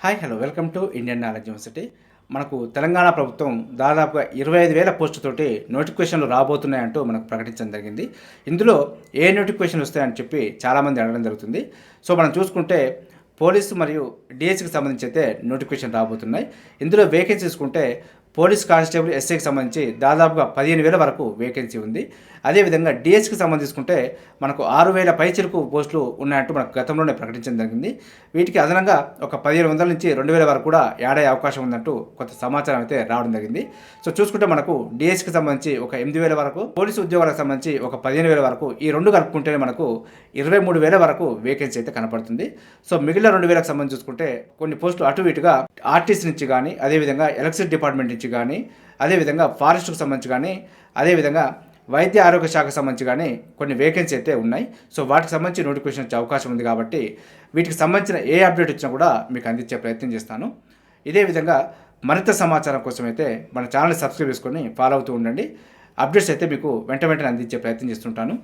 Hi hello welcome to Indian knowledge university. మనకు తెలంగాణ ప్రభుత్వం దాదాపుగా 25,000 పోస్టుతోటి నోటిఫికేషన్లు రాబోతున్నాయంటూ మనకు ప్రకటించడం జరిగింది. ఇందులో ఏ నోటిఫికేషన్లు వస్తాయని చెప్పి చాలామంది అడగడం జరుగుతుంది. సో మనం చూసుకుంటే పోలీసు మరియు డిఎస్సికి సంబంధించి అయితే నోటిఫికేషన్ రాబోతున్నాయి. ఇందులో వేకెన్సీ చూసుకుంటే పోలీస్ కానిస్టేబుల్ ఎస్ఐకి సంబంధించి దాదాపుగా 15,000 వరకు వేకెన్సీ ఉంది. అదేవిధంగా డిఎస్సికి సంబంధించుకుంటే మనకు 6,000 పైచిలకు పోస్టులు ఉన్నాయంటూ మనకు గతంలోనే ప్రకటించడం జరిగింది. వీటికి అదనంగా ఒక 1,500 నుంచి 2,000 వరకు కూడా యాడ్ అయ్యే అవకాశం ఉందంటూ కొంత సమాచారం అయితే రావడం జరిగింది. సో చూసుకుంటే మనకు డిఎస్సికి సంబంధించి ఒక 8,000 వరకు, పోలీసు ఉద్యోగాలకు సంబంధించి ఒక 15,000 వరకు, ఈ రెండు కలుపుకుంటేనే మనకు 23,000 వరకు వేకెన్సీ అయితే కనపడుతుంది. సో మిగిలిన 2,000కి సంబంధించి చూసుకుంటే కొన్ని పోస్టులు అటు ఇటుగా ఆర్టీసీ నుంచి కానీ, అదేవిధంగా ఎలక్ట్రిసిటీ డిపార్ట్మెంట్ నుంచి కానీ, అదేవిధంగా ఫారెస్ట్కి సంబంధించి కానీ, అదేవిధంగా వైద్య ఆరోగ్య శాఖకు సంబంధించి కానీ కొన్ని వేకెన్సీ అయితే ఉన్నాయి. సో వాటికి సంబంధించి నోటిఫికేషన్ వచ్చే అవకాశం ఉంది కాబట్టి వీటికి సంబంధించిన ఏ అప్డేట్ వచ్చినా కూడా మీకు అందించే ప్రయత్నం చేస్తాను. ఇదే విధంగా మరింత సమాచారం కోసం అయితే మన ఛానల్ని సబ్స్క్రైబ్ చేసుకొని ఫాలో అవుతూ ఉండండి. అప్డేట్స్ అయితే మీకు వెంటనే అందించే ప్రయత్నం చేస్తుంటాను.